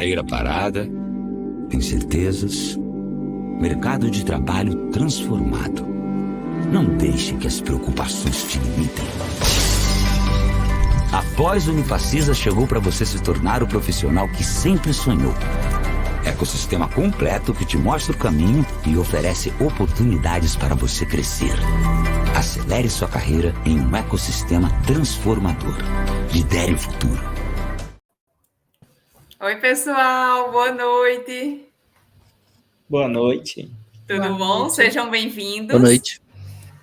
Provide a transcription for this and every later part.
Carreira parada, incertezas, mercado de trabalho transformado. Não deixe que as preocupações te limitem. Após Unifacisa chegou para você se tornar o profissional que sempre sonhou. Ecossistema completo que te mostra o caminho e oferece oportunidades para você crescer. Acelere sua carreira em um ecossistema transformador. Lidere o futuro. Oi, pessoal, boa noite. Boa noite. Tudo bom? Sejam bem-vindos. Boa noite.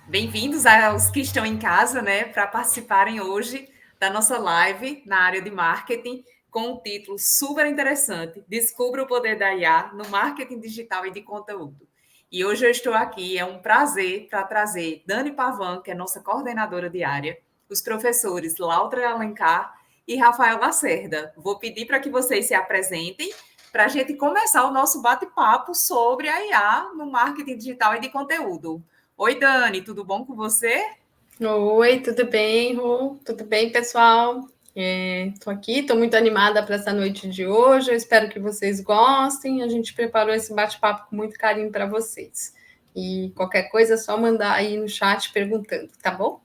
Bem-vindos aos que estão em casa, né, para participarem hoje da nossa live na área de marketing, com um título super interessante: Descubra o poder da IA no marketing digital e de conteúdo. E hoje eu estou aqui, é um prazer para trazer Dani Pavan, que é nossa coordenadora de área, os professores Lautra Alencar e Rafael Lacerda. Vou pedir para que vocês se apresentem para a gente começar o nosso bate-papo sobre a IA no marketing digital e de conteúdo. Oi, Dani, tudo bom com você? Oi, tudo bem, Ru? Tudo bem, pessoal? Estou aqui, estou muito animada para essa noite de hoje. Eu espero que vocês gostem. A gente preparou esse bate-papo com muito carinho para vocês. E qualquer coisa é só mandar aí no chat perguntando, tá bom?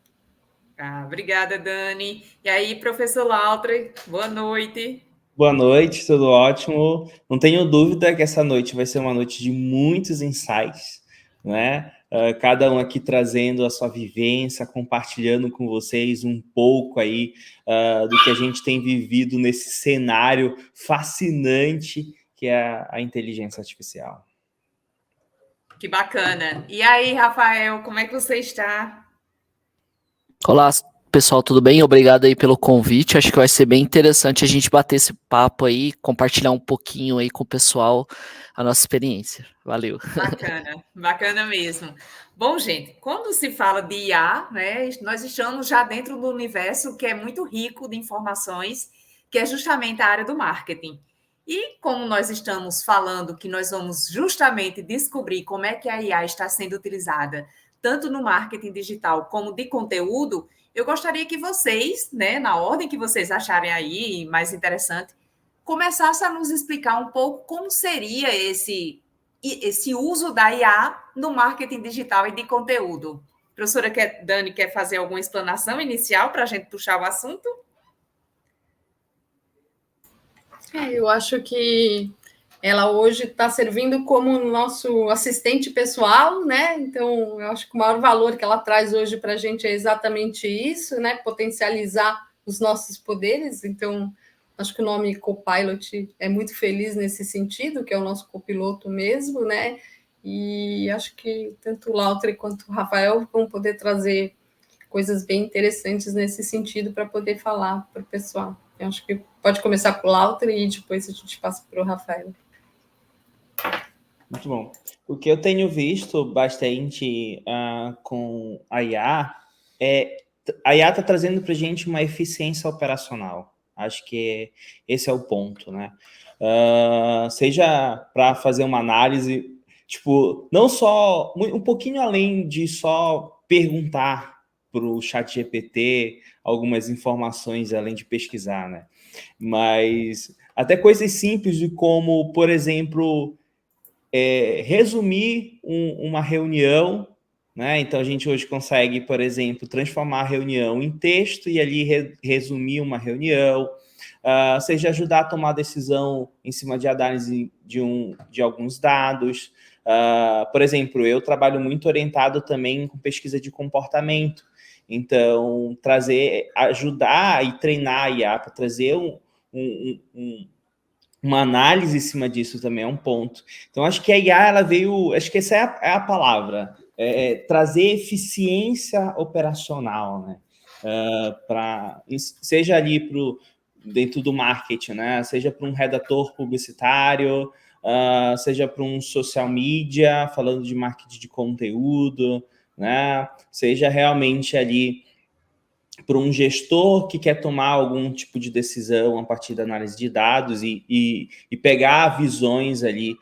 Obrigada, Dani. E aí, professor Lautra, boa noite. Boa noite, tudo ótimo. Não tenho dúvida que essa noite vai ser uma noite de muitos insights, né? Cada um aqui trazendo a sua vivência, compartilhando com vocês um pouco aí do que a gente tem vivido nesse cenário fascinante que é a inteligência artificial. Que bacana. E aí, Rafael, como é que você está? Olá, pessoal, tudo bem? Obrigado aí pelo convite. Acho que vai ser bem interessante a gente bater esse papo aí, compartilhar um pouquinho aí com o pessoal a nossa experiência. Valeu. Bacana, bacana mesmo. Bom, gente, quando se fala de IA, né, nós estamos já dentro do universo que é muito rico de informações, que é justamente a área do marketing. E como nós estamos falando que nós vamos justamente descobrir como é que a IA está sendo utilizada, tanto no marketing digital como de conteúdo, eu gostaria que vocês, né, na ordem que vocês acharem aí mais interessante, começassem a nos explicar um pouco como seria esse uso da IA no marketing digital e de conteúdo. Professora Dani, quer fazer alguma explanação inicial para a gente puxar o assunto? Eu acho que ela hoje está servindo como nosso assistente pessoal, né? Então, eu acho que o maior valor que ela traz hoje para a gente é exatamente isso, né? Potencializar os nossos poderes. Então, acho que o nome Copilot é muito feliz nesse sentido, que é o nosso copiloto mesmo, né? E acho que tanto o Lautre quanto o Rafael vão poder trazer coisas bem interessantes nesse sentido para poder falar para o pessoal. Eu acho que pode começar com o Lautre e depois a gente passa para o Rafael. Muito bom. O que eu tenho visto bastante com a IA a IA está trazendo para a gente uma eficiência operacional. Acho que esse é o ponto, né? Seja para fazer uma análise, tipo, não só, um pouquinho além de só perguntar para o ChatGPT algumas informações além de pesquisar, né? Mas até coisas simples de como, por exemplo, resumir uma reunião, né? Então a gente hoje consegue, por exemplo, transformar a reunião em texto e ali resumir uma reunião, seja ajudar a tomar decisão em cima de análise de alguns dados. Por exemplo, eu trabalho muito orientado também com pesquisa de comportamento. Então, ajudar e treinar a IA para trazer uma análise em cima disso também é um ponto. Então, acho que a IA, ela veio... Acho que essa é a palavra. Trazer eficiência operacional, né? Seja ali dentro do marketing, né? Seja para um redator publicitário, seja para um social media, falando de marketing de conteúdo, né? Seja realmente ali para um gestor que quer tomar algum tipo de decisão a partir da análise de dados e pegar visões ali,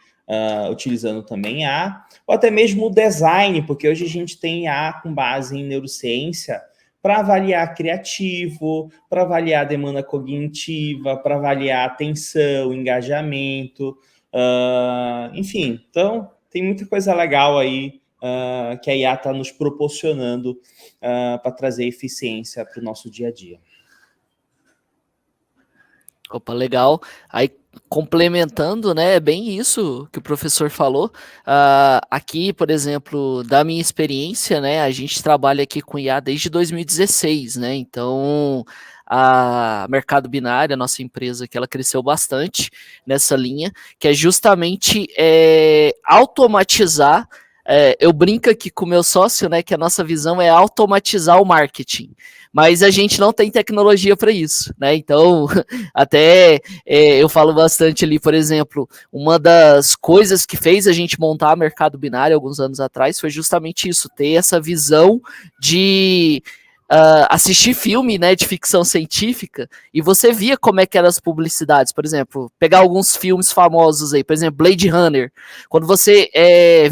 utilizando também IA, ou até mesmo o design, porque hoje a gente tem IA com base em neurociência para avaliar criativo, para avaliar demanda cognitiva, para avaliar atenção, engajamento, enfim. Então, tem muita coisa legal aí que a IA está nos proporcionando para trazer eficiência para o nosso dia a dia. Opa, legal. Aí, complementando, né, é bem isso que o professor falou. Aqui, por exemplo, da minha experiência, né, a gente trabalha aqui com IA desde 2016, né, então a Mercado Binário, a nossa empresa, que ela cresceu bastante nessa linha, que é justamente automatizar. Eu brinco aqui com o meu sócio, né, que a nossa visão é automatizar o marketing, mas a gente não tem tecnologia para isso, né? Então, até eu falo bastante ali, por exemplo, uma das coisas que fez a gente montar a Mercado Binário alguns anos atrás foi justamente isso, ter essa visão de assistir filme, né, de ficção científica, e você via como é que eram as publicidades, por exemplo, pegar alguns filmes famosos aí, por exemplo, Blade Runner, quando você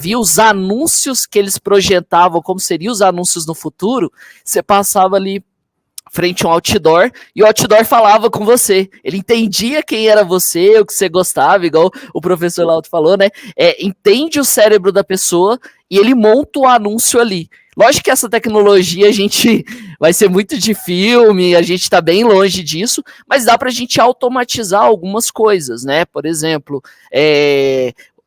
via os anúncios que eles projetavam, como seriam os anúncios no futuro, você passava ali frente a um outdoor, e o outdoor falava com você, ele entendia quem era você, o que você gostava, igual o professor Lauto falou, né, entende o cérebro da pessoa, e ele monta o anúncio ali. Lógico que essa tecnologia a gente vai ser muito de filme, a gente está bem longe disso, mas dá para a gente automatizar algumas coisas, né, por exemplo,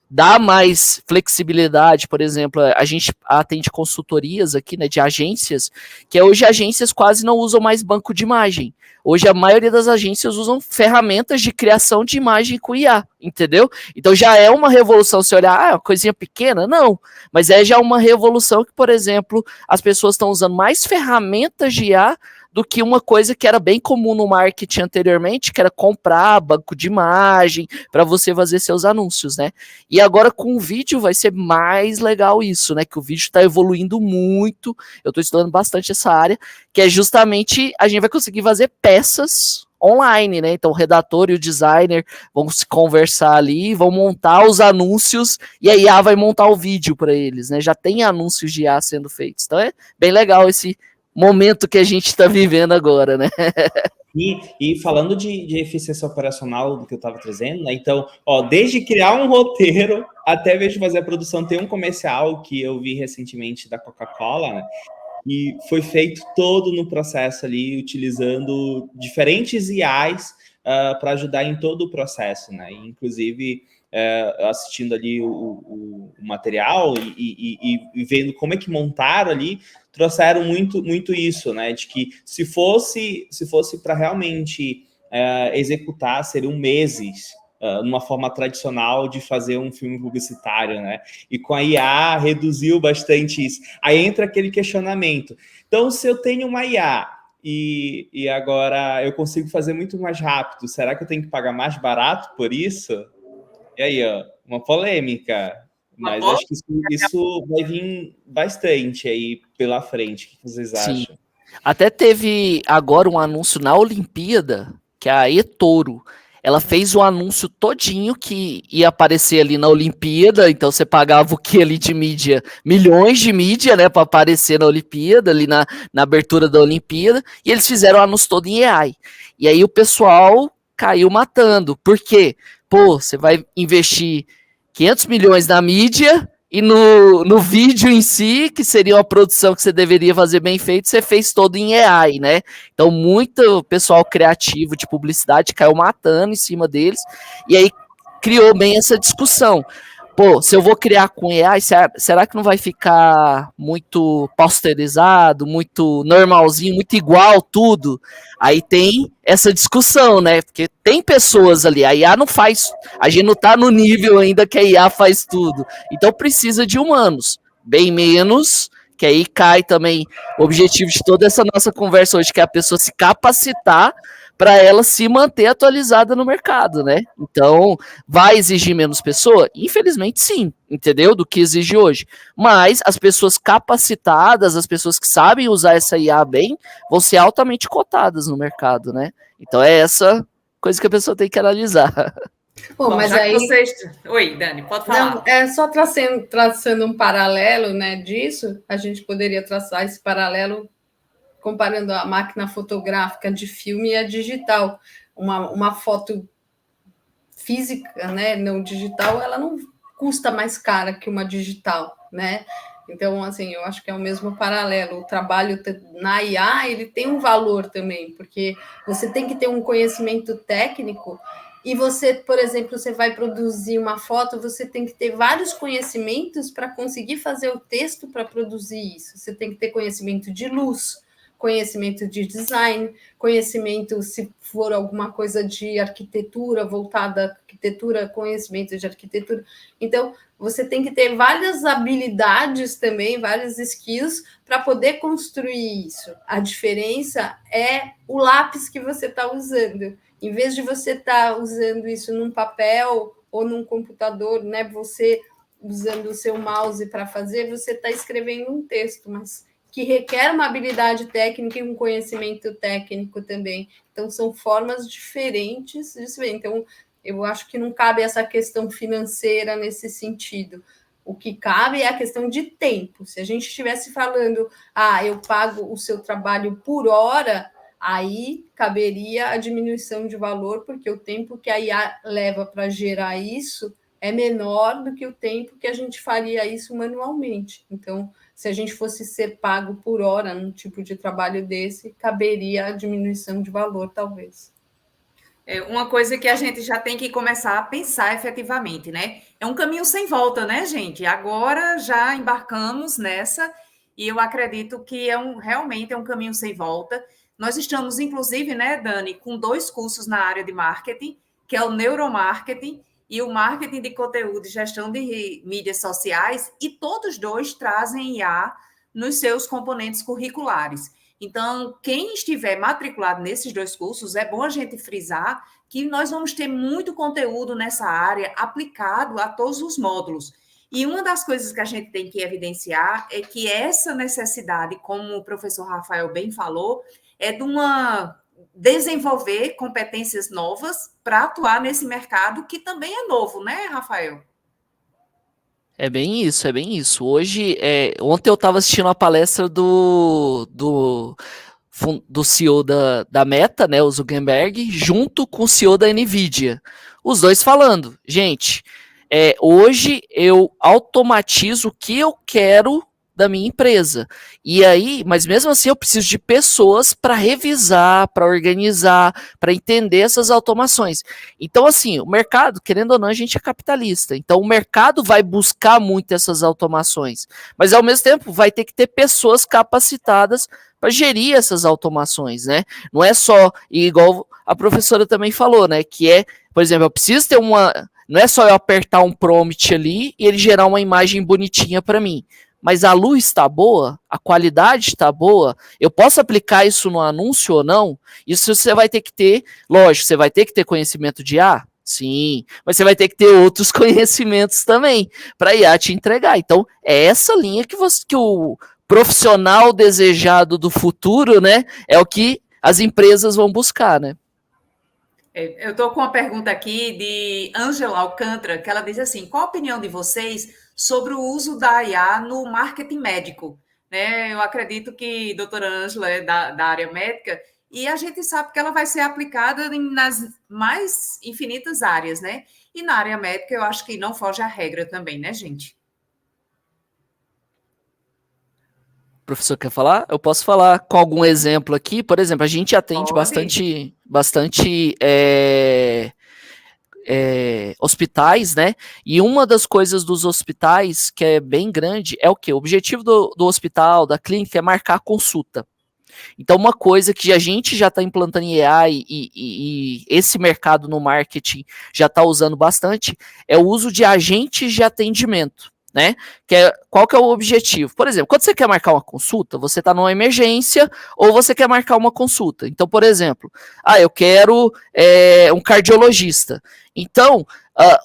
dá mais flexibilidade, por exemplo, a gente atende consultorias aqui, né, de agências, que hoje agências quase não usam mais banco de imagem. Hoje a maioria das agências usam ferramentas de criação de imagem com IA, entendeu? Então já é uma revolução, se olhar, uma coisinha pequena, não, mas já uma revolução que, por exemplo, as pessoas estão usando mais ferramentas de IA do que uma coisa que era bem comum no marketing anteriormente, que era comprar banco de imagem para você fazer seus anúncios, né? E agora com o vídeo vai ser mais legal isso, né? Que o vídeo está evoluindo muito, eu estou estudando bastante essa área, que é justamente a gente vai conseguir fazer peças online, né? Então o redator e o designer vão se conversar ali, vão montar os anúncios e a IA vai montar o vídeo para eles, né? Já tem anúncios de IA sendo feitos, então é bem legal esse momento que a gente está vivendo agora, né? E falando de eficiência operacional do que eu estava trazendo, né? Então, desde criar um roteiro até mesmo fazer a produção, tem um comercial que eu vi recentemente da Coca-Cola, né? E foi feito todo no processo ali, utilizando diferentes IAs para ajudar em todo o processo, né? E, inclusive, assistindo ali o material e vendo como é que montaram ali, trouxeram muito isso, né? De que se fosse para realmente executar, seriam meses numa forma tradicional de fazer um filme publicitário, né? E com a IA reduziu bastante isso. Aí entra aquele questionamento. Então, se eu tenho uma IA e agora eu consigo fazer muito mais rápido, será que eu tenho que pagar mais barato por isso? E aí, uma polêmica. Mas acho que isso vai vir bastante aí pela frente. O que vocês acham? Sim. Até teve agora um anúncio na Olimpíada, que é a eToro. Ela fez o anúncio todinho que ia aparecer ali na Olimpíada, então você pagava o que ali de mídia? Milhões de mídia, né, para aparecer na Olimpíada, ali na abertura da Olimpíada, e eles fizeram o anúncio todo em AI. E aí o pessoal caiu matando. Por quê? Pô, você vai investir 500 milhões na mídia e no vídeo em si, que seria uma produção que você deveria fazer bem feito, você fez todo em AI, né? Então, muito pessoal criativo de publicidade caiu matando em cima deles, e aí criou bem essa discussão. Pô, se eu vou criar com AI, será que não vai ficar muito pasteurizado, muito normalzinho, muito igual tudo? Aí tem essa discussão, né? Porque tem pessoas ali, a IA não faz, a gente não tá no nível ainda que a IA faz tudo. Então precisa de humanos, bem menos, que aí cai também o objetivo de toda essa nossa conversa hoje, que é a pessoa se capacitar para ela se manter atualizada no mercado, né? Então, vai exigir menos pessoa? Infelizmente, sim, entendeu? Do que exige hoje. Mas as pessoas capacitadas, as pessoas que sabem usar essa IA bem, vão ser altamente cotadas no mercado, né? Então, é essa coisa que a pessoa tem que analisar. Bom, mas já aí... que vocês... Oi, Dani, pode falar. Não, só traçando um paralelo, né, disso, a gente poderia traçar esse paralelo comparando a máquina fotográfica de filme e a digital. Uma foto física, né, não digital, ela não custa mais cara que uma digital, né? Então, assim, eu acho que é o mesmo paralelo. O trabalho na IA, ele tem um valor também, porque você tem que ter um conhecimento técnico e você, por exemplo, você vai produzir uma foto, você tem que ter vários conhecimentos para conseguir fazer o texto para produzir isso. Você tem que ter conhecimento de luz, conhecimento de design, conhecimento, se for alguma coisa de arquitetura, voltada à arquitetura, conhecimento de arquitetura. Então, você tem que ter várias habilidades também, várias skills para poder construir isso. A diferença é o lápis que você está usando. Em vez de você estar usando isso num papel ou num computador, né, você usando o seu mouse para fazer, você está escrevendo um texto, mas que requer uma habilidade técnica e um conhecimento técnico também. Então, são formas diferentes de se ver. Então, eu acho que não cabe essa questão financeira nesse sentido. O que cabe é a questão de tempo. Se a gente estivesse falando, eu pago o seu trabalho por hora, aí caberia a diminuição de valor, porque o tempo que a IA leva para gerar isso é menor do que o tempo que a gente faria isso manualmente. Então, se a gente fosse ser pago por hora num tipo de trabalho desse, caberia a diminuição de valor, talvez. É uma coisa que a gente já tem que começar a pensar efetivamente, né? É um caminho sem volta, né, gente? Agora já embarcamos nessa e eu acredito que realmente é um caminho sem volta. Nós estamos, inclusive, né, Dani, com 2 cursos na área de marketing, que é o neuromarketing e o marketing de conteúdo e gestão de mídias sociais, e todos 2 trazem IA nos seus componentes curriculares. Então, quem estiver matriculado nesses 2 cursos, é bom a gente frisar que nós vamos ter muito conteúdo nessa área aplicado a todos os módulos. E uma das coisas que a gente tem que evidenciar é que essa necessidade, como o professor Rafael bem falou, é de desenvolver competências novas para atuar nesse mercado que também é novo, né, Rafael? É bem isso, é bem isso. Hoje, ontem eu estava assistindo a palestra do CEO da Meta, né, o Zuckerberg, junto com o CEO da NVIDIA. Os 2 falando, gente, hoje eu automatizo o que eu quero da minha empresa. E aí, mas mesmo assim eu preciso de pessoas para revisar, para organizar, para entender essas automações. Então, assim, o mercado, querendo ou não, a gente é capitalista. Então, o mercado vai buscar muito essas automações. Mas, ao mesmo tempo, vai ter que ter pessoas capacitadas para gerir essas automações, né? Não é só, igual a professora também falou, né? Que por exemplo, eu preciso ter não é só eu apertar um prompt ali e ele gerar uma imagem bonitinha para mim. Mas a luz está boa, a qualidade está boa, eu posso aplicar isso no anúncio ou não? Isso você vai ter que ter, lógico, você vai ter que ter conhecimento de IA? Sim, mas você vai ter que ter outros conhecimentos também para a IA te entregar. Então, é essa linha que o profissional desejado do futuro, né, é o que as empresas vão buscar, né? Eu estou com uma pergunta aqui de Ângela Alcântara, que ela diz assim: qual a opinião de vocês sobre o uso da IA no marketing médico? Né? Eu acredito que a doutora Ângela é da área médica e a gente sabe que ela vai ser aplicada nas mais infinitas áreas, né? E na área médica eu acho que não foge à regra também, né, gente? O professor quer falar? Eu posso falar com algum exemplo aqui. Por exemplo, a gente atende bastante hospitais, né? E uma das coisas dos hospitais que é bem grande é o quê? O objetivo do hospital, da clínica, é marcar consulta. Então, uma coisa que a gente já está implantando em AI e esse mercado no marketing já está usando bastante é o uso de agentes de atendimento. Né? Qual que é o objetivo? Por exemplo, quando você quer marcar uma consulta, você está numa emergência ou você quer marcar uma consulta. Então, por exemplo, eu quero um cardiologista. Então,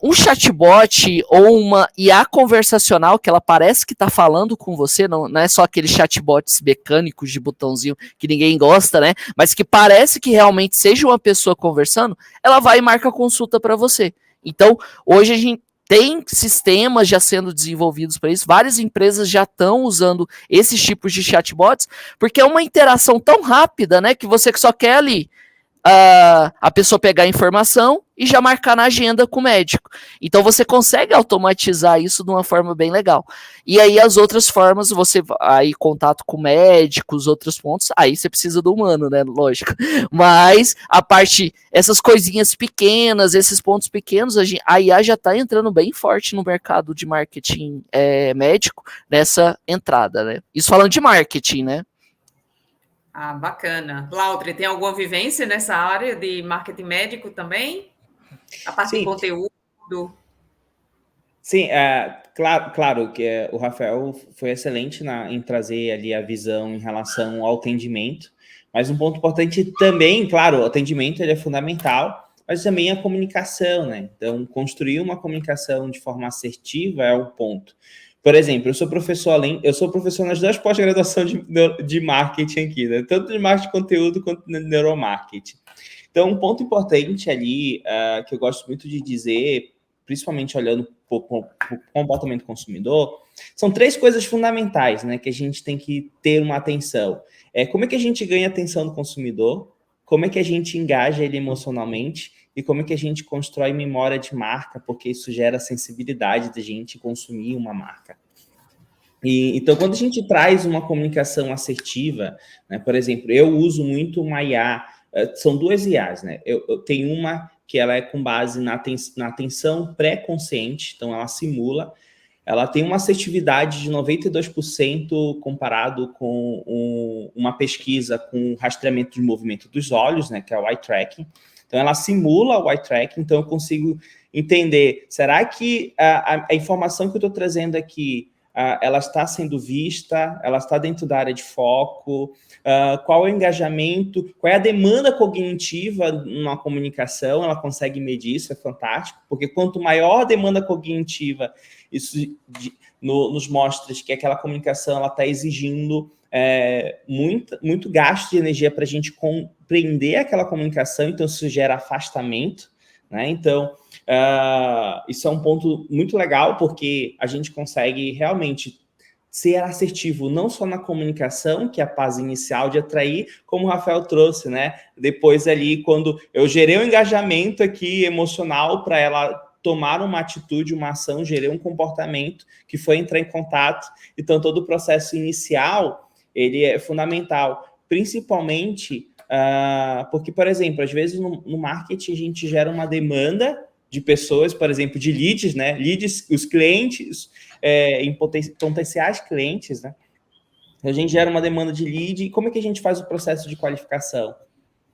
um chatbot ou uma IA conversacional que ela parece que está falando com você, não é só aqueles chatbots mecânicos de botãozinho que ninguém gosta, né? Mas que parece que realmente seja uma pessoa conversando, ela vai e marca a consulta para você. Então, hoje a gente tem sistemas já sendo desenvolvidos para isso, várias empresas já estão usando esses tipos de chatbots, porque é uma interação tão rápida, né, que você só quer ali a pessoa pegar a informação e já marcar na agenda com o médico. Então você consegue automatizar isso de uma forma bem legal. E aí as outras formas, você aí contato com médicos, outros pontos, aí você precisa do humano, né? Lógico. Mas a parte, essas coisinhas pequenas, esses pontos pequenos, a IA já está entrando bem forte no mercado de marketing médico nessa entrada, né? Isso falando de marketing, né? Ah, bacana. Lautre, tem alguma vivência nessa área de marketing médico também? A parte de conteúdo? Sim, claro que o Rafael foi excelente em trazer ali a visão em relação ao atendimento, mas um ponto importante também, claro, o atendimento ele é fundamental, mas também a comunicação, né? Então, construir uma comunicação de forma assertiva é um ponto. Por exemplo, eu sou professor nas duas pós-graduações de marketing aqui, né? Tanto de marketing de conteúdo quanto de neuromarketing. Então, um ponto importante ali que eu gosto muito de dizer, principalmente olhando para o comportamento do consumidor, são 3 coisas fundamentais, né, que a gente tem que ter uma atenção. Como é que a gente ganha a atenção do consumidor, como é que a gente engaja ele emocionalmente e como é que a gente constrói memória de marca, porque isso gera sensibilidade da gente consumir uma marca. Então, quando a gente traz uma comunicação assertiva, né, por exemplo, eu uso muito uma IA, são 2 IAs, né? Eu tenho uma que ela é com base na atenção pré-consciente, então ela simula, ela tem uma assertividade de 92% comparado com uma pesquisa com rastreamento de movimento dos olhos, né, que é o eye tracking. Então ela simula o eye tracking, então eu consigo entender, será que a informação que eu estou trazendo aqui ela está sendo vista, ela está dentro da área de foco, qual é o engajamento, qual é a demanda cognitiva numa comunicação, ela consegue medir, isso é fantástico, porque quanto maior a demanda cognitiva, isso nos mostra que aquela comunicação está exigindo muito gasto de energia para a gente compreender aquela comunicação, então isso gera afastamento, né? Então, isso é um ponto muito legal, porque a gente consegue realmente ser assertivo, não só na comunicação, que é a fase inicial de atrair, como o Rafael trouxe, né? Depois ali, quando eu gerei um engajamento aqui emocional para ela tomar uma atitude, uma ação, gerei um comportamento que foi entrar em contato. Então, todo o processo inicial, ele é fundamental, principalmente porque, por exemplo, às vezes no marketing a gente gera uma demanda de pessoas, por exemplo, de leads, né? Leads, os clientes, em potenciais clientes, né? A gente gera uma demanda de lead, e como é que a gente faz o processo de qualificação?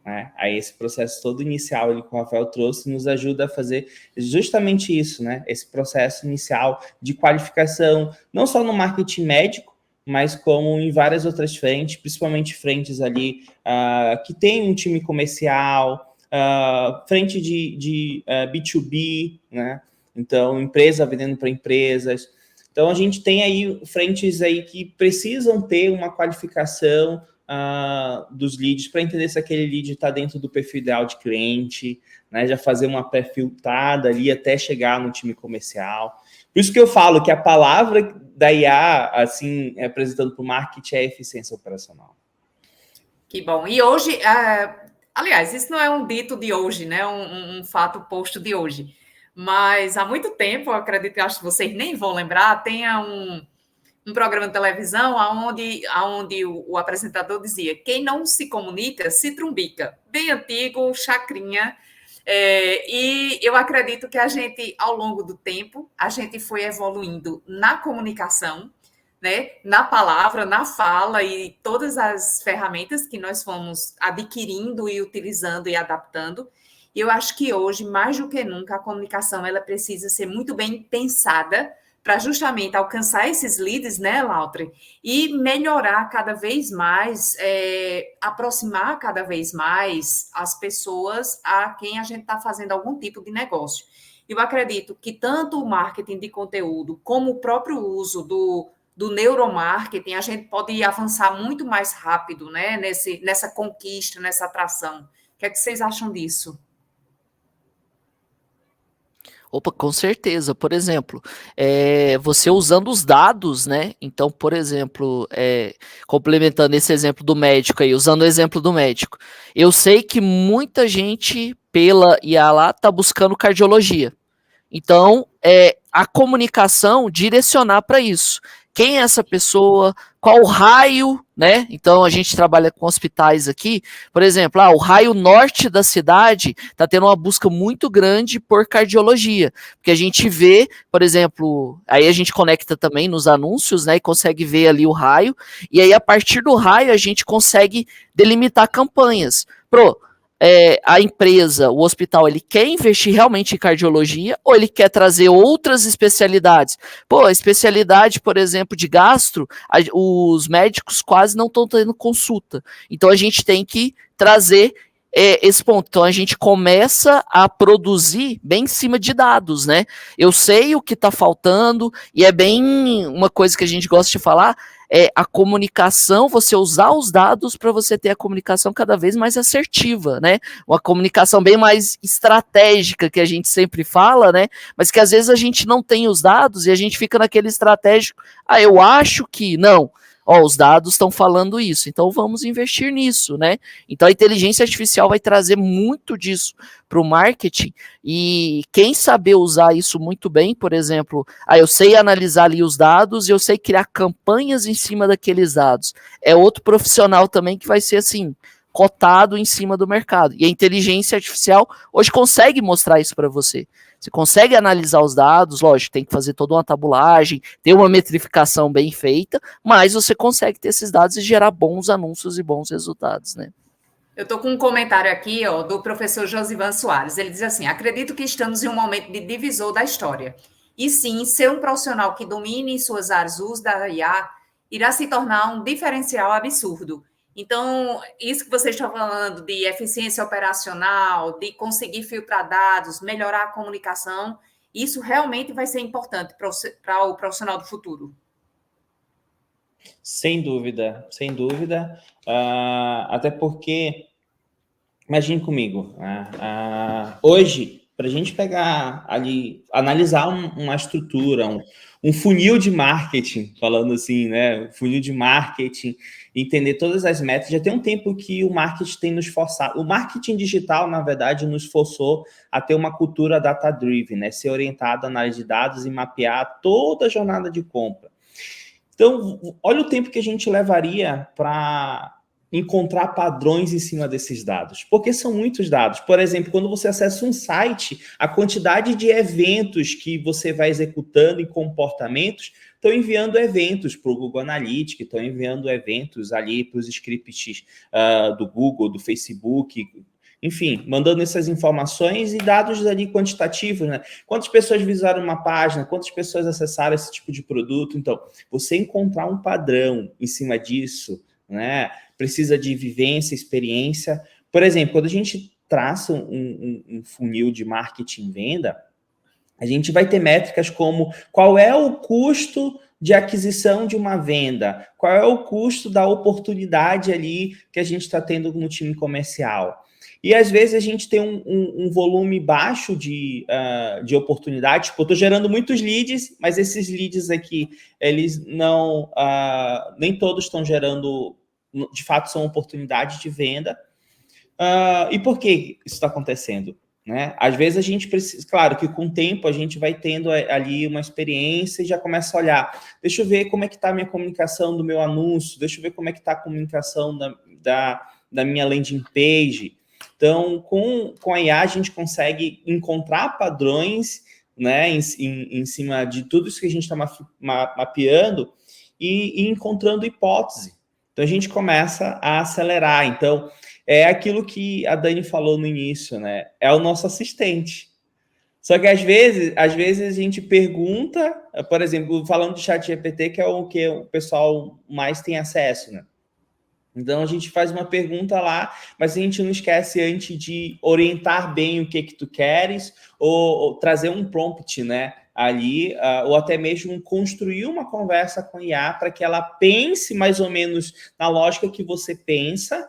Né? Aí esse processo todo inicial que o Rafael trouxe nos ajuda a fazer justamente isso, né? Esse processo inicial de qualificação, não só no marketing médico, mas como em várias outras frentes, principalmente frentes ali que tem um time comercial, frente de B2B, né? Então, empresa vendendo para empresas. Então, a gente tem aí frentes aí que precisam ter uma qualificação dos leads para entender se aquele lead está dentro do perfil ideal de cliente, né? Já fazer uma pré-filtrada ali até chegar no time comercial. Por isso que eu falo que a palavra da IA, assim, apresentando para o marketing, é eficiência operacional. Que bom. E hoje, aliás, isso não é um dito de hoje, né? Um fato posto de hoje. Mas há muito tempo, eu acredito, acho que vocês nem vão lembrar, tem um programa de televisão onde o apresentador dizia: quem não se comunica, se trumbica. Bem antigo, chacrinha. E eu acredito que a gente, ao longo do tempo, a gente foi evoluindo na comunicação, né, na palavra, na fala e todas as ferramentas que nós fomos adquirindo e utilizando e adaptando. E eu acho que hoje, mais do que nunca, a comunicação ela precisa ser muito bem pensada para justamente alcançar esses leads, né, Lautre? E melhorar cada vez mais, aproximar cada vez mais as pessoas a quem a gente está fazendo algum tipo de negócio. Eu acredito que tanto o marketing de conteúdo como o próprio uso do neuromarketing, a gente pode avançar muito mais rápido, né, nessa conquista, nessa atração. O que é que vocês acham disso? Opa, com certeza. Por exemplo, você usando os dados, né? Então, por exemplo, complementando esse exemplo do médico aí, usando o exemplo do médico, eu sei que muita gente pela IA lá tá buscando cardiologia. Então, a comunicação direcionar para isso. Quem é essa pessoa? Qual o raio, né? Então, a gente trabalha com hospitais aqui. Por exemplo, o raio norte da cidade está tendo uma busca muito grande por cardiologia. Porque a gente vê, por exemplo, aí a gente conecta também nos anúncios, né? E consegue ver ali o raio. E aí, a partir do raio, a gente consegue delimitar campanhas. A empresa, o hospital, ele quer investir realmente em cardiologia ou ele quer trazer outras especialidades? A especialidade, por exemplo, de gastro, os médicos quase não estão tendo consulta. Então, a gente tem que trazer esse ponto. Então, a gente começa a produzir bem em cima de dados, né? Eu sei o que está faltando e é bem uma coisa que a gente gosta de falar, a comunicação, você usar os dados para você ter a comunicação cada vez mais assertiva, né? Uma comunicação bem mais estratégica que a gente sempre fala, né? Mas que às vezes a gente não tem os dados e a gente fica naquele estratégico, eu acho que não. Os dados estão falando isso, então vamos investir nisso, né? Então a inteligência artificial vai trazer muito disso para o marketing e quem saber usar isso muito bem, por exemplo, eu sei analisar ali os dados e eu sei criar campanhas em cima daqueles dados. É outro profissional também que vai ser assim, cotado em cima do mercado. E a inteligência artificial hoje consegue mostrar isso para você. Você consegue analisar os dados, lógico, tem que fazer toda uma tabulagem, ter uma metrificação bem feita, mas você consegue ter esses dados e gerar bons anúncios e bons resultados, né? Eu estou com um comentário aqui, do professor Josivan Soares. Ele diz assim: acredito que estamos em um momento de divisor da história. E sim, ser um profissional que domine em suas áreas o uso da IA irá se tornar um diferencial absurdo. Então, isso que vocês estão falando de eficiência operacional, de conseguir filtrar dados, melhorar a comunicação, isso realmente vai ser importante para o profissional do futuro. Sem dúvida, sem dúvida. Até porque, imagine comigo, hoje, para a gente pegar ali, analisar uma estrutura, um funil de marketing, falando assim, né? Funil de marketing, entender todas as métricas. Já tem um tempo que o marketing tem nos forçado. O marketing digital, na verdade, nos forçou a ter uma cultura data-driven, né? Ser orientado à análise de dados e mapear toda a jornada de compra. Então, olha o tempo que a gente levaria para encontrar padrões em cima desses dados, porque são muitos dados. Por exemplo, quando você acessa um site, a quantidade de eventos que você vai executando em comportamentos estão enviando eventos para o Google Analytics, estão enviando eventos ali para os scripts do Google, do Facebook, enfim, mandando essas informações e dados ali quantitativos, né? Quantas pessoas visualizaram uma página, quantas pessoas acessaram esse tipo de produto. Então, você encontrar um padrão em cima disso, né? Precisa de vivência, experiência. Por exemplo, quando a gente traça um funil de marketing e venda, a gente vai ter métricas como qual é o custo de aquisição de uma venda, qual é o custo da oportunidade ali que a gente está tendo no time comercial. E às vezes a gente tem um volume baixo de oportunidades. Tipo, eu estou gerando muitos leads, mas esses leads aqui, eles não... nem todos estão gerando... De fato, são oportunidades de venda. E por que isso está acontecendo? Né? Às vezes a gente precisa... Claro que com o tempo a gente vai tendo ali uma experiência e já começa a olhar. Deixa eu ver como é que está a minha comunicação do meu anúncio. Deixa eu ver como é que está a comunicação da minha landing page. Então, com a IA, a gente consegue encontrar padrões, né, em cima de tudo isso que a gente está mapeando e encontrando hipótese. Então, a gente começa a acelerar. Então, é aquilo que a Dani falou no início, né? É o nosso assistente. Só que, às vezes a gente pergunta, por exemplo, falando de ChatGPT, que é o que o pessoal mais tem acesso, né? Então, a gente faz uma pergunta lá, mas a gente não esquece antes de orientar bem o que tu queres, ou trazer um prompt, né, ali, ou até mesmo construir uma conversa com IA para que ela pense mais ou menos na lógica que você pensa,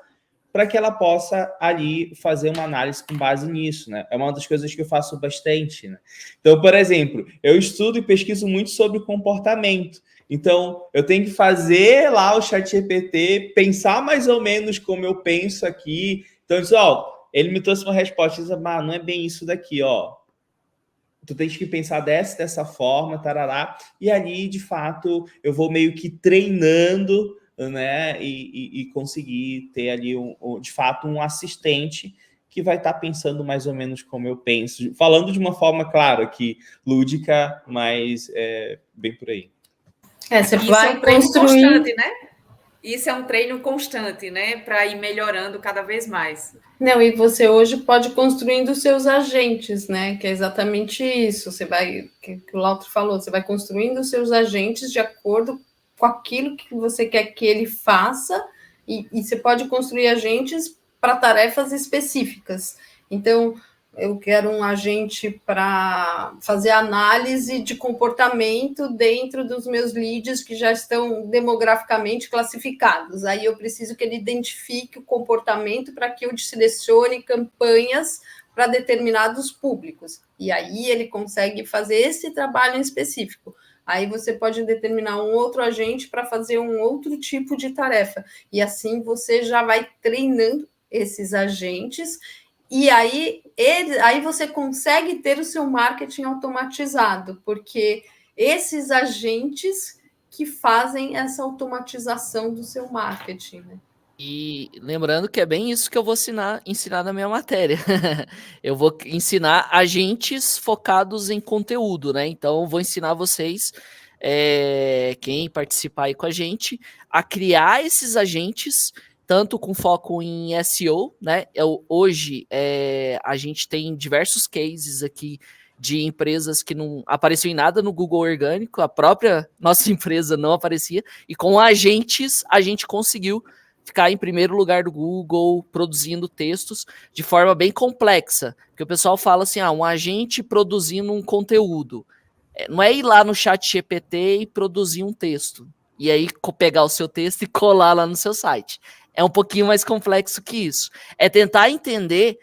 para que ela possa ali fazer uma análise com base nisso, né? É uma das coisas que eu faço bastante, né? Então, por exemplo, eu estudo e pesquiso muito sobre comportamento. Então, eu tenho que fazer lá o ChatGPT, pensar mais ou menos como eu penso aqui. Então, ele me trouxe uma resposta, não é bem isso daqui, tu tens que pensar dessa forma, tarará, e ali, de fato, eu vou meio que treinando, né, e conseguir ter ali, de fato, um assistente que vai estar pensando mais ou menos como eu penso, falando de uma forma, claro, aqui, lúdica, mas bem por aí. Você Isso vai é um treino construir... constante, né? Isso é um treino constante, né? Para ir melhorando cada vez mais. Não, e você hoje pode construindo os seus agentes, né? Que é exatamente isso. Você vai, que o Lautro falou, você vai construindo os seus agentes de acordo com aquilo que você quer que ele faça, e você pode construir agentes para tarefas específicas. Então, eu quero um agente para fazer análise de comportamento dentro dos meus leads que já estão demograficamente classificados. Aí eu preciso que ele identifique o comportamento para que eu selecione campanhas para determinados públicos. E aí ele consegue fazer esse trabalho em específico. Aí você pode determinar um outro agente para fazer um outro tipo de tarefa. E assim você já vai treinando esses agentes. E aí você consegue ter o seu marketing automatizado, porque esses agentes que fazem essa automatização do seu marketing, né? E lembrando que é bem isso que eu vou ensinar na minha matéria. Eu vou ensinar agentes focados em conteúdo, né? Então, eu vou ensinar vocês, quem participar aí com a gente, a criar esses agentes, tanto com foco em SEO, né? Hoje, a gente tem diversos cases aqui de empresas que não apareciam em nada no Google orgânico, a própria nossa empresa não aparecia, e com agentes a gente conseguiu ficar em primeiro lugar do Google, produzindo textos de forma bem complexa. Porque o pessoal fala assim, um agente produzindo um conteúdo. Não é ir lá no ChatGPT e produzir um texto. E aí pegar o seu texto e colar lá no seu site. É um pouquinho mais complexo que isso. É tentar entender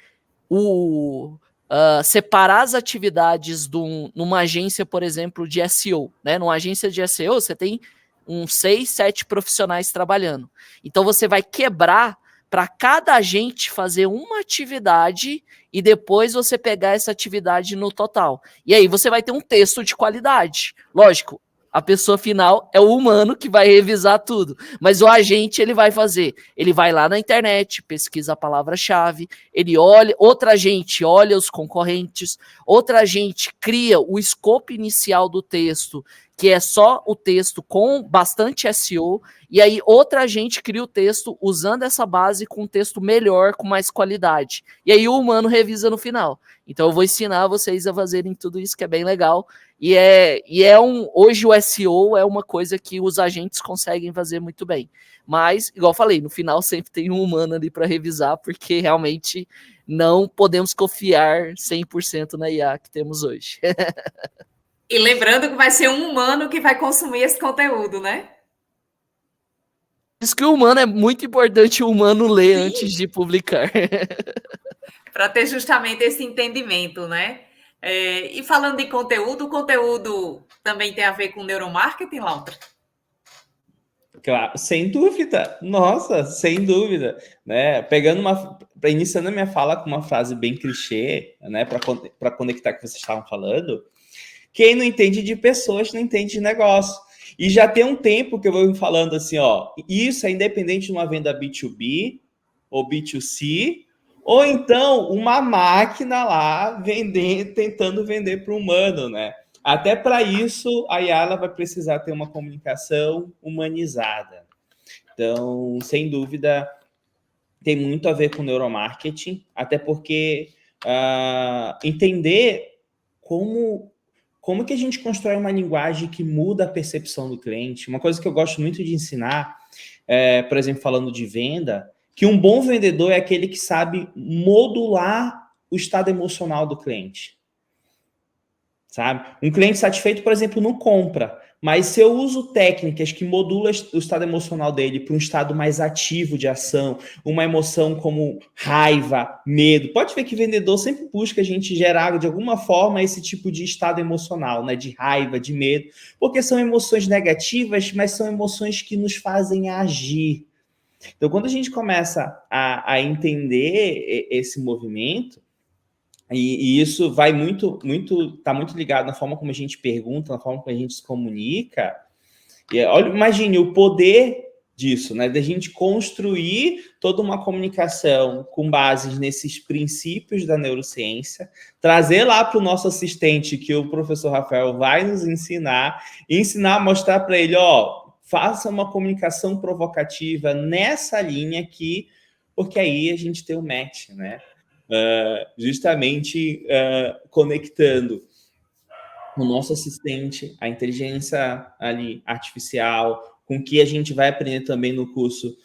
separar as atividades numa agência, por exemplo, de SEO. Né? Numa agência de SEO, você tem uns 6, 7 profissionais trabalhando. Então você vai quebrar para cada agente fazer uma atividade e depois você pegar essa atividade no total. E aí você vai ter um texto de qualidade. Lógico, a pessoa final é o humano que vai revisar tudo, mas o agente ele vai fazer, ele vai lá na internet, pesquisa a palavra-chave, ele olha, outra agente olha os concorrentes, outra agente cria o escopo inicial do texto, que é só o texto com bastante SEO, e aí outra agente cria o texto usando essa base com um texto melhor, com mais qualidade. E aí o humano revisa no final. Então eu vou ensinar vocês a fazerem tudo isso, que é bem legal. Hoje o SEO é uma coisa que os agentes conseguem fazer muito bem. Mas, igual eu falei, no final sempre tem um humano ali para revisar, porque realmente não podemos confiar 100% na IA que temos hoje. E lembrando que vai ser um humano que vai consumir esse conteúdo, né? Isso que o humano é muito importante, o humano ler antes de publicar. Para ter justamente esse entendimento, né? E falando de conteúdo, o conteúdo também tem a ver com neuromarketing, Laura? Claro, sem dúvida. Nossa, sem dúvida. Né? Iniciando a minha fala com uma frase bem clichê, né? Para conectar com o que vocês estavam falando. Quem não entende de pessoas não entende de negócio. E já tem um tempo que eu vou falando assim, isso é independente de uma venda B2B ou B2C, ou então uma máquina lá tentando vender para o humano, né? Até para isso, a IA vai precisar ter uma comunicação humanizada. Então, sem dúvida, tem muito a ver com neuromarketing, até porque entender como que a gente constrói uma linguagem que muda a percepção do cliente. Uma coisa que eu gosto muito de ensinar, por exemplo, falando de venda, que um bom vendedor é aquele que sabe modular o estado emocional do cliente. sabe? Um cliente satisfeito, por exemplo, não compra. Mas se eu uso técnicas que modulam o estado emocional dele para um estado mais ativo de ação, uma emoção como raiva, medo, pode ver que o vendedor sempre busca a gente gerar de alguma forma esse tipo de estado emocional, né? De raiva, de medo, porque são emoções negativas, mas são emoções que nos fazem agir. Então, quando a gente começa a entender esse movimento, e isso vai tá muito ligado na forma como a gente pergunta, na forma como a gente se comunica. E olha, imagine o poder disso, né? Da gente construir toda uma comunicação com bases nesses princípios da neurociência, trazer lá para o nosso assistente, que o professor Rafael vai nos ensinar, mostrar para ele, ó, faça uma comunicação provocativa nessa linha aqui, porque aí a gente tem o match, né? Justamente conectando o nosso assistente, a inteligência ali artificial, com o que a gente vai aprender também no curso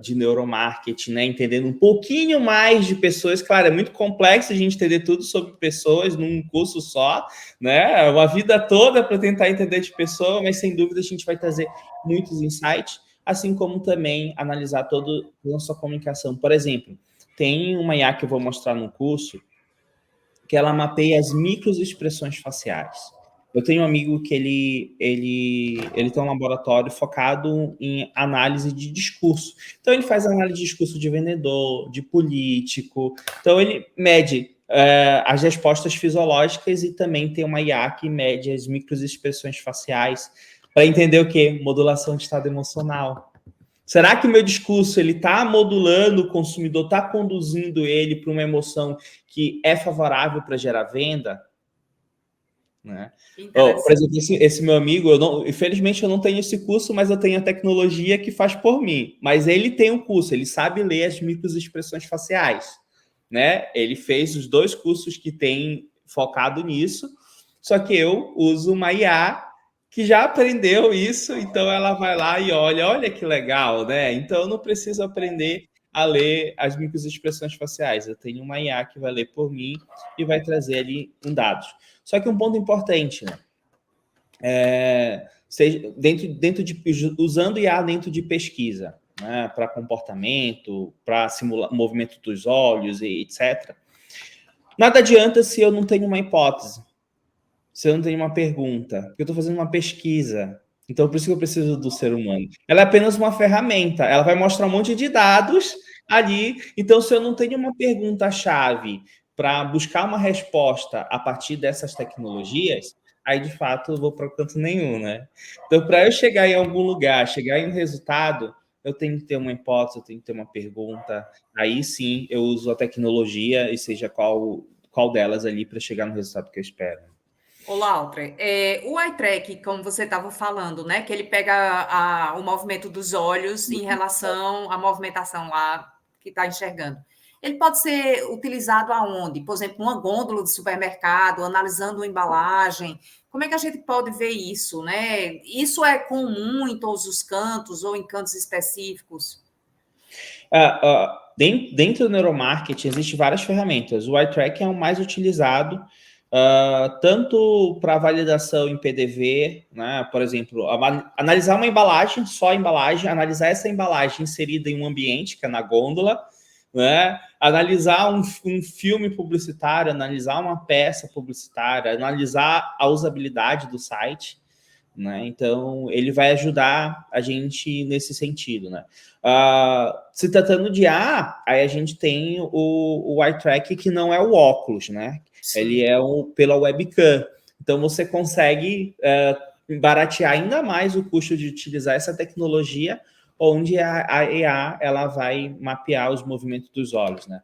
de neuromarketing, né? Entendendo um pouquinho mais de pessoas. Claro, é muito complexo a gente entender tudo sobre pessoas num curso só, né? Uma vida toda para tentar entender de pessoa, mas sem dúvida a gente vai trazer muitos insights, assim como também analisar toda a nossa comunicação. Por exemplo, tem uma IA que eu vou mostrar no curso que ela mapeia as microexpressões faciais. Eu tenho um amigo que ele tem um laboratório focado em análise de discurso. Então, ele faz análise de discurso de vendedor, de político. Então, ele mede as respostas fisiológicas e também tem uma IA que mede as microexpressões faciais para entender o quê? Modulação de estado emocional. Será que o meu discurso ele está modulando o consumidor, está conduzindo ele para uma emoção que é favorável para gerar venda? Né? Por exemplo, esse meu amigo, infelizmente eu não tenho esse curso, mas eu tenho a tecnologia que faz por mim. Mas ele tem um curso, ele sabe ler as microexpressões faciais. Né? Ele fez os 2 cursos que tem focado nisso, só que eu uso uma IA que já aprendeu isso, então ela vai lá e olha que legal, né? Então eu não preciso aprender a ler as microexpressões faciais. Eu tenho uma IA que vai ler por mim e vai trazer ali dados. Só que um ponto importante, né? Usando IA dentro de pesquisa, né? Para comportamento, para simular o movimento dos olhos e etc. Nada adianta se eu não tenho uma hipótese. Se eu não tenho uma pergunta, porque eu estou fazendo uma pesquisa. Então, por isso que eu preciso do ser humano. Ela é apenas uma ferramenta. Ela vai mostrar um monte de dados ali. Então, se eu não tenho uma pergunta-chave para buscar uma resposta a partir dessas tecnologias, aí, de fato, eu vou para canto nenhum, né? Então, para eu chegar em algum lugar, chegar em um resultado, eu tenho que ter uma hipótese, eu tenho que ter uma pergunta. Aí, sim, eu uso a tecnologia, e seja qual delas ali, para chegar no resultado que eu espero. Ô, Lautra, o eye track, como você estava falando, né? Que ele pega o movimento dos olhos em relação à movimentação lá que está enxergando. Ele pode ser utilizado aonde? Por exemplo, uma gôndola de supermercado, analisando uma embalagem. Como é que a gente pode ver isso, né? Isso é comum em todos os cantos ou em cantos específicos? Dentro do neuromarketing, existem várias ferramentas. O eye track é o mais utilizado, tanto para validação em PDV, né? Por exemplo, analisar uma embalagem, só a embalagem, analisar essa embalagem inserida em um ambiente, que é na gôndola, né? Analisar um filme publicitário, analisar uma peça publicitária, analisar a usabilidade do site, né? Então, ele vai ajudar a gente nesse sentido, né? Se tratando de aí a gente tem o eye track, que não é o óculos, né? Sim. Ele é pela webcam. Então, você consegue baratear ainda mais o custo de utilizar essa tecnologia, onde a IA ela vai mapear os movimentos dos olhos, né?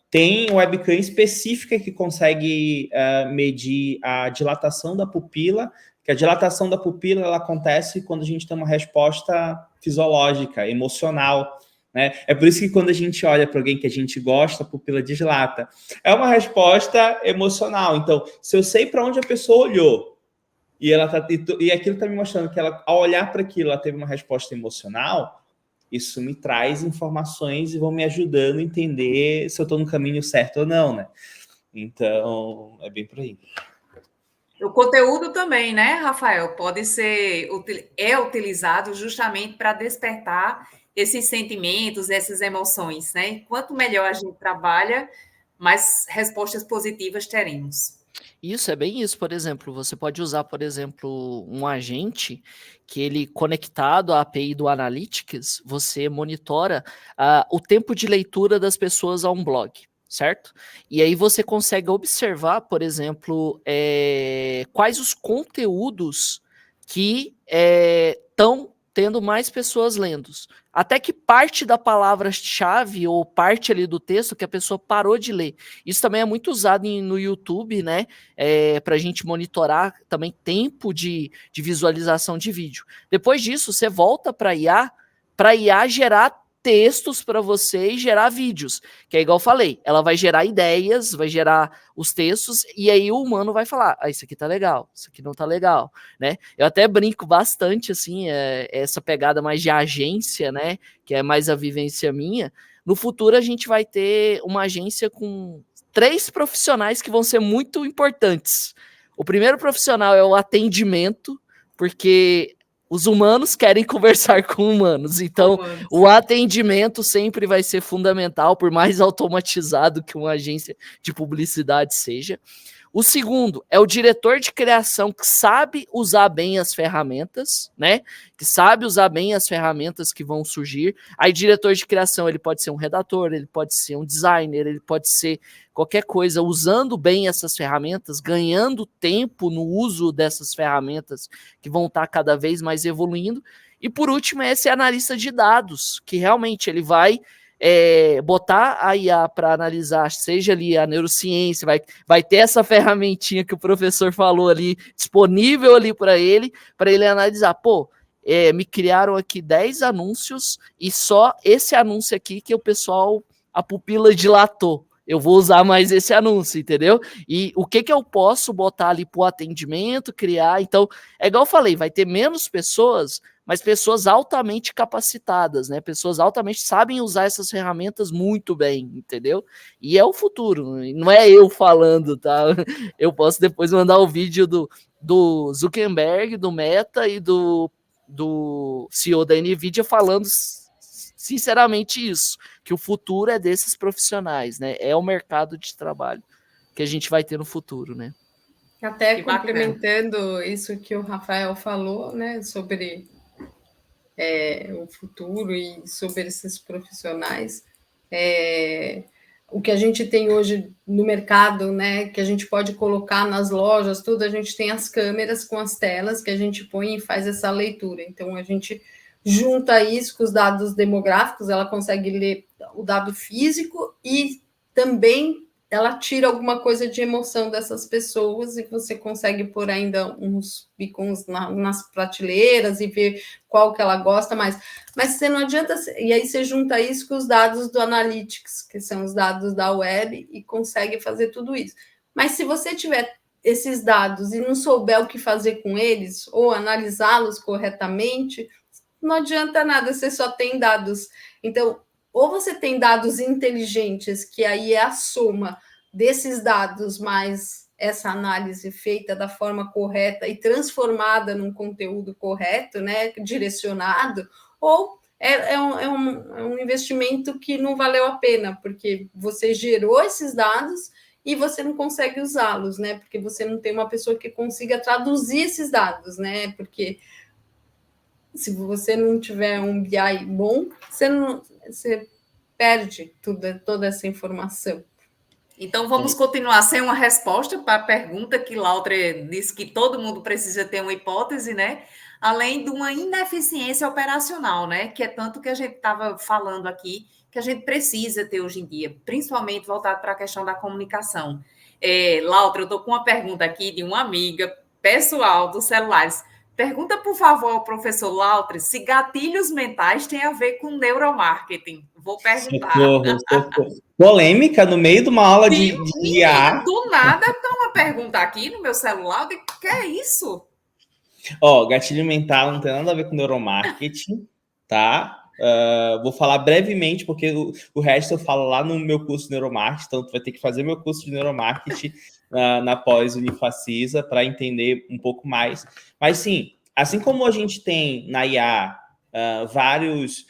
Tem webcam específica que consegue medir a dilatação da pupila, que a dilatação da pupila ela acontece quando a gente tem uma resposta fisiológica, emocional, né? É por isso que quando a gente olha para alguém que a gente gosta, a pupila dilata. É uma resposta emocional. Então, se eu sei para onde a pessoa olhou e aquilo está me mostrando que ela, ao olhar para aquilo, ela teve uma resposta emocional, isso me traz informações e vão me ajudando a entender se eu estou no caminho certo ou não, né? Então, é bem por aí. O conteúdo também, né, Rafael, pode ser, é utilizado justamente para despertar esses sentimentos, essas emoções, né? Quanto melhor a gente trabalha, mais respostas positivas teremos. Isso, é bem isso, por exemplo, você pode usar, por exemplo, um agente que ele conectado à API do Analytics, você monitora o tempo de leitura das pessoas a um blog, certo? E aí você consegue observar, por exemplo, quais os conteúdos que estão tendo mais pessoas lendo. Até que parte da palavra-chave ou parte ali do texto que a pessoa parou de ler. Isso também é muito usado no YouTube, né? Para a gente monitorar também tempo de visualização de vídeo. Depois disso, você volta para a IA gerar textos para você e gerar vídeos, que é igual eu falei, ela vai gerar ideias, vai gerar os textos, e aí o humano vai falar, isso aqui tá legal, isso aqui não tá legal, né? Eu até brinco bastante, assim, essa pegada mais de agência, né, que é mais a vivência minha. No futuro a gente vai ter uma agência com 3 profissionais que vão ser muito importantes. O primeiro profissional é o atendimento, porque os humanos querem conversar com humanos, então o atendimento sempre vai ser fundamental, por mais automatizado que uma agência de publicidade seja. O segundo é o diretor de criação que sabe usar bem as ferramentas, né? Que sabe usar bem as ferramentas que vão surgir. Aí, diretor de criação, ele pode ser um redator, ele pode ser um designer, ele pode ser qualquer coisa, usando bem essas ferramentas, ganhando tempo no uso dessas ferramentas que vão estar cada vez mais evoluindo. E, por último, esse analista de dados, que realmente ele vai botar a IA para analisar, seja ali a neurociência, vai ter essa ferramentinha que o professor falou ali, disponível ali para ele analisar, me criaram aqui 10 anúncios e só esse anúncio aqui que o pessoal, a pupila dilatou. Eu vou usar mais esse anúncio, entendeu? E o que eu posso botar ali pro atendimento, criar. Então, é igual eu falei, vai ter menos pessoas, mas pessoas altamente capacitadas, né? Pessoas altamente sabem usar essas ferramentas muito bem, entendeu? E é o futuro, não é eu falando, tá? Eu posso depois mandar o vídeo do Zuckerberg, do Meta e do CEO da NVIDIA falando sinceramente isso, que o futuro é desses profissionais, né? É o mercado de trabalho que a gente vai ter no futuro, né? Até complementando isso que o Rafael falou, né, sobre o futuro e sobre esses profissionais, o que a gente tem hoje no mercado, né, que a gente pode colocar nas lojas, tudo, a gente tem as câmeras com as telas que a gente põe e faz essa leitura. Então, a gente junta isso com os dados demográficos, ela consegue ler o dado físico e também ela tira alguma coisa de emoção dessas pessoas e você consegue pôr ainda uns ícones nas prateleiras e ver qual que ela gosta mais. Mas você não adianta... E aí você junta isso com os dados do Analytics, que são os dados da web, e consegue fazer tudo isso. Mas se você tiver esses dados e não souber o que fazer com eles, ou analisá-los corretamente, não adianta nada, você só tem dados. Então, ou você tem dados inteligentes, que aí é a soma desses dados, mais essa análise feita da forma correta e transformada num conteúdo correto, né, direcionado, ou é um investimento que não valeu a pena, porque você gerou esses dados e você não consegue usá-los, né, porque você não tem uma pessoa que consiga traduzir esses dados, né, porque se você não tiver um BI bom, você perde toda essa informação. Então, vamos continuar sem uma resposta para a pergunta que Lautre disse que todo mundo precisa ter uma hipótese, né? Além de uma ineficiência operacional, né? Que é tanto que a gente estava falando aqui, que a gente precisa ter hoje em dia, principalmente voltado para a questão da comunicação. Lautre, eu estou com uma pergunta aqui de uma amiga pessoal dos celulares. Pergunta, por favor, ao professor Lautre se gatilhos mentais têm a ver com neuromarketing. Vou perguntar. Socorro. Polêmica no meio de uma aula de IA. Do nada, tem uma pergunta aqui no meu celular. O que é isso? Gatilho mental não tem nada a ver com neuromarketing, tá? Vou falar brevemente, porque o resto eu falo lá no meu curso de neuromarketing, então tu vai ter que fazer meu curso de neuromarketing na pós-Unifacisa para entender um pouco mais. Mas sim, assim como a gente tem na IA vários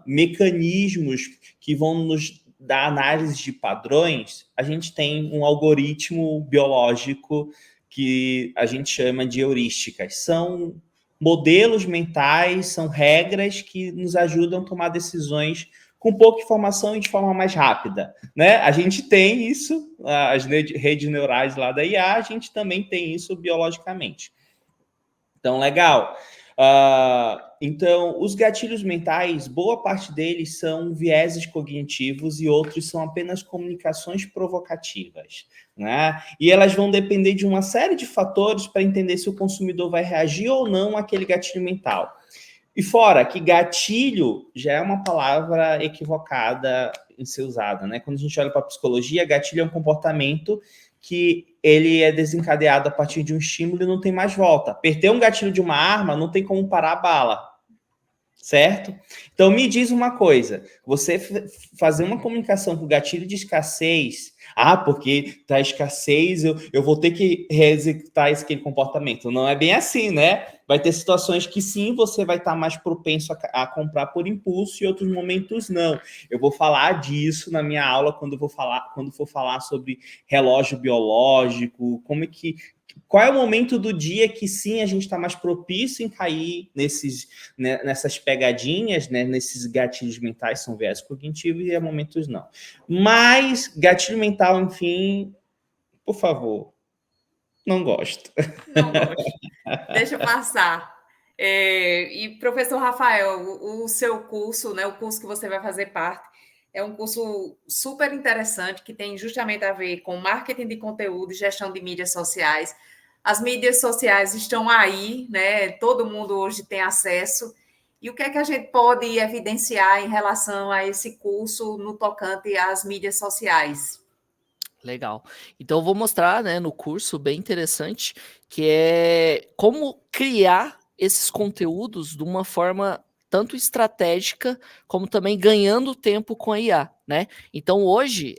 mecanismos que vão nos dar análise de padrões, a gente tem um algoritmo biológico que a gente chama de heurísticas. São modelos mentais, são regras que nos ajudam a tomar decisões com pouca informação e de forma mais rápida, né? A gente tem isso, as redes neurais lá da IA, a gente também tem isso biologicamente. Então, legal. Então, os gatilhos mentais, boa parte deles são vieses cognitivos e outros são apenas comunicações provocativas, né? E elas vão depender de uma série de fatores para entender se o consumidor vai reagir ou não àquele gatilho mental. E fora que gatilho já é uma palavra equivocada em ser usada, né? Quando a gente olha para a psicologia, gatilho é um comportamento que ele é desencadeado a partir de um estímulo e não tem mais volta. Apertei um gatilho de uma arma, não tem como parar a bala, certo? Então, me diz uma coisa, você fazer uma comunicação com gatilho de escassez, porque tá escassez, eu vou ter que reexecutar aquele comportamento. Não é bem assim, né? Vai ter situações que sim, você vai estar mais propenso a comprar por impulso e outros momentos não. Eu vou falar disso na minha aula quando for falar sobre relógio biológico, qual é o momento do dia que sim a gente está mais propício em cair nessas pegadinhas, né, nesses gatilhos mentais, são viés cognitivos, e há momentos não. Mas gatilho mental, enfim, por favor, não gosto. Não gosto. Deixa eu passar. E, professor Rafael, o seu curso, né, o curso que você vai fazer parte, é um curso super interessante que tem justamente a ver com marketing de conteúdo e gestão de mídias sociais. As mídias sociais estão aí, né? Todo mundo hoje tem acesso. E o que é que a gente pode evidenciar em relação a esse curso no tocante às mídias sociais? Legal. Então, eu vou mostrar, né, no curso, bem interessante, que é como criar esses conteúdos de uma forma tanto estratégica, como também ganhando tempo com a IA, né? Então, hoje,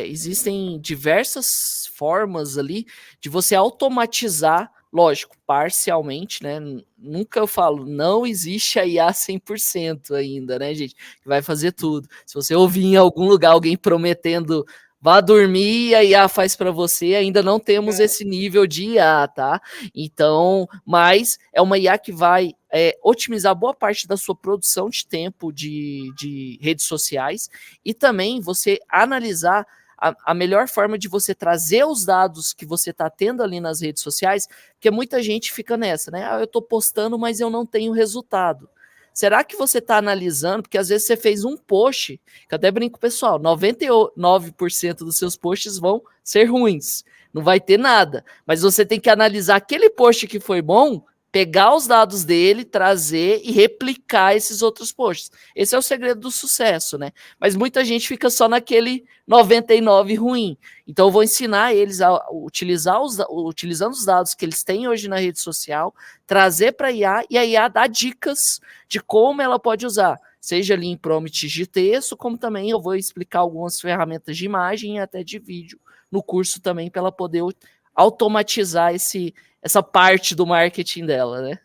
existem diversas formas ali de você automatizar, lógico, parcialmente, né? Nunca eu falo, não existe a IA 100% ainda, né, gente? Que vai fazer tudo. Se você ouvir em algum lugar alguém prometendo vá dormir e a IA faz para você, ainda não temos esse nível de IA, tá? Então, mas é uma IA que vai otimizar boa parte da sua produção de tempo de redes sociais e também você analisar a melhor forma de você trazer os dados que você está tendo ali nas redes sociais, porque muita gente fica nessa, né? Eu estou postando, mas eu não tenho resultado. Será que você está analisando? Porque às vezes você fez um post, que eu até brinco, pessoal, 99% dos seus posts vão ser ruins, não vai ter nada. Mas você tem que analisar aquele post que foi bom, pegar os dados dele, trazer e replicar esses outros posts. Esse é o segredo do sucesso, né? Mas muita gente fica só naquele 99 ruim. Então eu vou ensinar eles a utilizar utilizando os dados que eles têm hoje na rede social, trazer para a IA e a IA dar dicas de como ela pode usar, seja ali em prompts de texto, como também eu vou explicar algumas ferramentas de imagem e até de vídeo no curso também, para ela poder automatizar essa parte do marketing dela, né?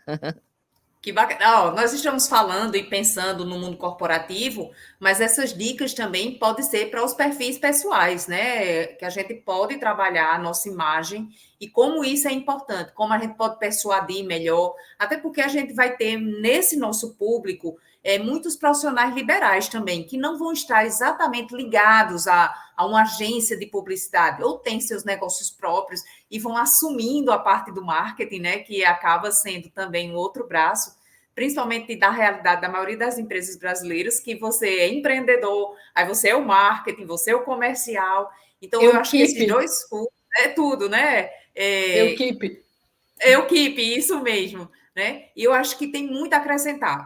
Que bacana. Nós estamos falando e pensando no mundo corporativo, mas essas dicas também podem ser para os perfis pessoais, né? Que a gente pode trabalhar a nossa imagem e como isso é importante, como a gente pode persuadir melhor, até porque a gente vai ter nesse nosso público muitos profissionais liberais também, que não vão estar exatamente ligados a uma agência de publicidade, ou têm seus negócios próprios e vão assumindo a parte do marketing, né, que acaba sendo também um outro braço, principalmente da realidade da maioria das empresas brasileiras, que você é empreendedor, aí você é o marketing, você é o comercial. Então, eu acho que esses dois cursos é tudo, né? Equipe, isso mesmo, né? E eu acho que tem muito a acrescentar.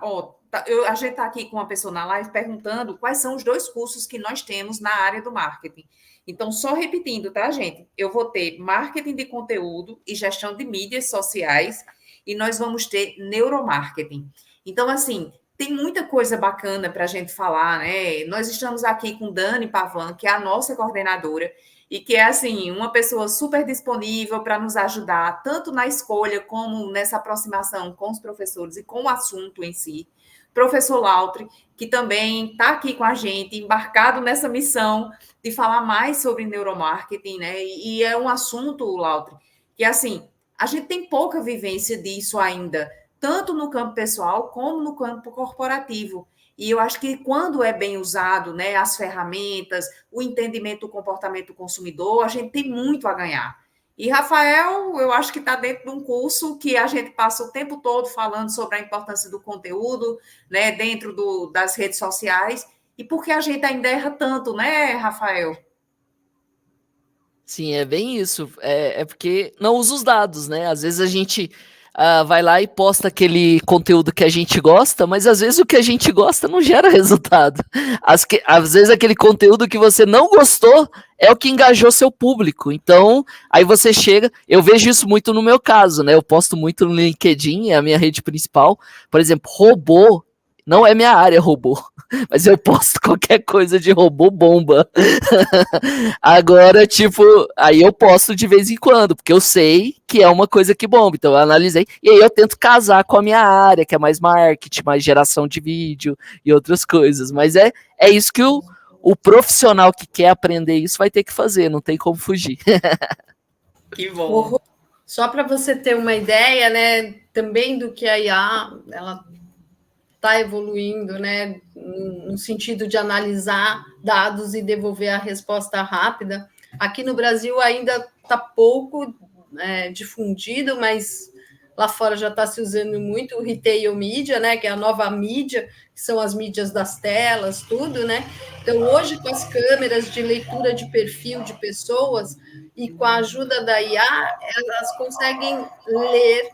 A gente está aqui com uma pessoa na live perguntando quais são os dois cursos que nós temos na área do marketing. Então, só repetindo, tá, gente? Eu vou ter marketing de conteúdo e gestão de mídias sociais e nós vamos ter neuromarketing. Então, assim, tem muita coisa bacana para a gente falar, né? Nós estamos aqui com Dani Pavan, que é a nossa coordenadora, e que é, assim, uma pessoa super disponível para nos ajudar, tanto na escolha como nessa aproximação com os professores e com o assunto em si. Professor Lautre, que também está aqui com a gente, embarcado nessa missão de falar mais sobre neuromarketing, né? E é um assunto, Lautre, que, assim, a gente tem pouca vivência disso ainda, tanto no campo pessoal como no campo corporativo. E eu acho que quando é bem usado, né, as ferramentas, o entendimento do comportamento do consumidor, a gente tem muito a ganhar. E Rafael, eu acho que está dentro de um curso que a gente passa o tempo todo falando sobre a importância do conteúdo, né, dentro das redes sociais, e por que a gente ainda erra tanto, né, Rafael? Sim, é bem isso. É porque não usa os dados, né? Às vezes a gente vai lá e posta aquele conteúdo que a gente gosta, mas às vezes o que a gente gosta não gera resultado. Às vezes aquele conteúdo que você não gostou é o que engajou seu público. Então, aí você chega. Eu vejo isso muito no meu caso, né? Eu posto muito no LinkedIn, é a minha rede principal. Por exemplo, robô. Não é minha área, robô. Mas eu posto qualquer coisa de robô bomba. Agora, tipo, aí eu posto de vez em quando, porque eu sei que é uma coisa que bomba. Então eu analisei. E aí eu tento casar com a minha área, que é mais marketing, mais geração de vídeo e outras coisas. Mas é isso que o profissional que quer aprender isso vai ter que fazer, não tem como fugir. Que bom. Só para você ter uma ideia, né, também do que a IA, ela está evoluindo, né, no sentido de analisar dados e devolver a resposta rápida. Aqui no Brasil ainda está pouco difundido, mas lá fora já está se usando muito o retail media, né, que é a nova mídia, que são as mídias das telas, tudo, né? Então, hoje, com as câmeras de leitura de perfil de pessoas e com a ajuda da IA, elas conseguem ler.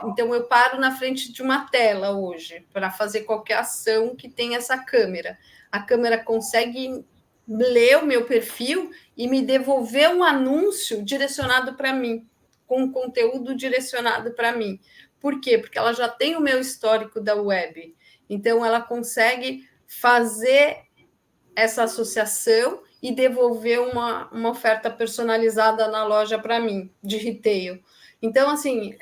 Então, eu paro na frente de uma tela hoje para fazer qualquer ação que tenha essa câmera. A câmera consegue ler o meu perfil e me devolver um anúncio direcionado para mim, com conteúdo direcionado para mim. Por quê? Porque ela já tem o meu histórico da web. Então, ela consegue fazer essa associação e devolver uma oferta personalizada na loja para mim, de retail. Então, assim,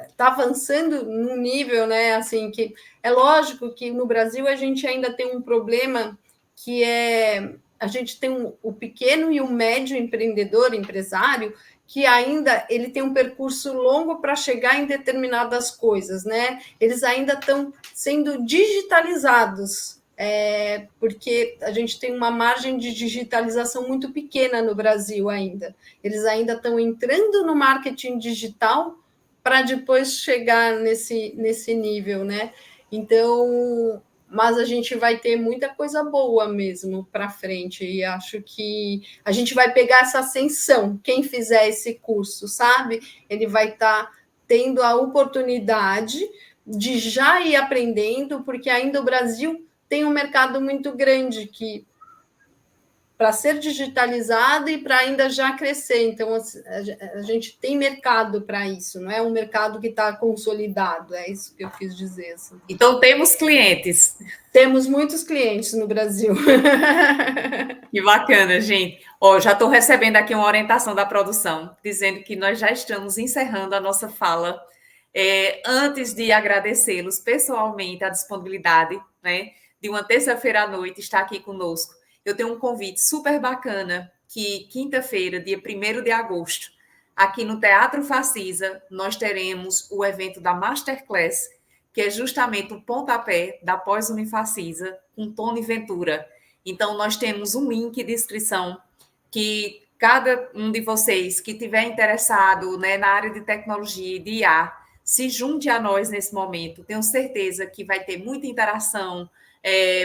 está avançando num nível, né, assim, que é lógico que no Brasil a gente ainda tem um problema que a gente tem o pequeno e o médio empreendedor, empresário, que ainda ele tem um percurso longo para chegar em determinadas coisas, né? Eles ainda estão sendo digitalizados, porque a gente tem uma margem de digitalização muito pequena no Brasil ainda. Eles ainda estão entrando no marketing digital para depois chegar nesse nível, né? Então, mas a gente vai ter muita coisa boa mesmo para frente, e acho que a gente vai pegar essa ascensão. Quem fizer esse curso, sabe? Ele vai estar tendo a oportunidade de já ir aprendendo, porque ainda o Brasil tem um mercado muito grande que para ser digitalizado e para ainda já crescer. Então, a gente tem mercado para isso, não é um mercado que está consolidado, é isso que eu quis dizer. Assim. Então, temos clientes. Temos muitos clientes no Brasil. Que bacana, gente. Já estou recebendo aqui uma orientação da produção, dizendo que nós já estamos encerrando a nossa fala. Antes de agradecê-los pessoalmente a disponibilidade, né, de uma terça-feira à noite estar aqui conosco, eu tenho um convite super bacana, que quinta-feira, dia 1º de agosto, aqui no Teatro Facisa, nós teremos o evento da Masterclass, que é justamente o pontapé da pós-Unifacisa, com Tony Ventura. Então, nós temos um link de inscrição que cada um de vocês que estiver interessado, né, na área de tecnologia e de IA, se junte a nós nesse momento. Tenho certeza que vai ter muita interação,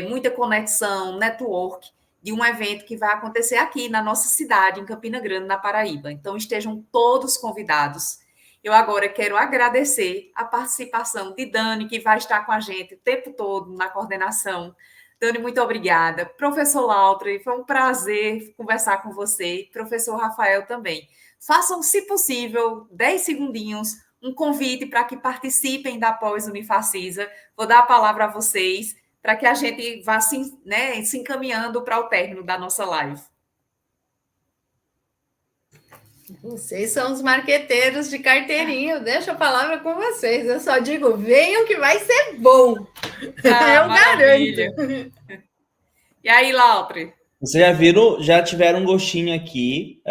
muita conexão, network, de um evento que vai acontecer aqui na nossa cidade, em Campina Grande, na Paraíba. Então, estejam todos convidados. Eu agora quero agradecer a participação de Dani, que vai estar com a gente o tempo todo na coordenação. Dani, muito obrigada. Professor Lautre, foi um prazer conversar com você. Professor Rafael também. Façam, se possível, 10 segundinhos, um convite para que participem da pós-Unifacisa. Vou dar a palavra a vocês para que a gente vá se encaminhando para o término da nossa live. Vocês são os marqueteiros de carteirinha, eu deixo a palavra com vocês. Eu só digo, venham que vai ser bom. Eu garanto. E aí, Lautre? Vocês já tiveram um gostinho aqui,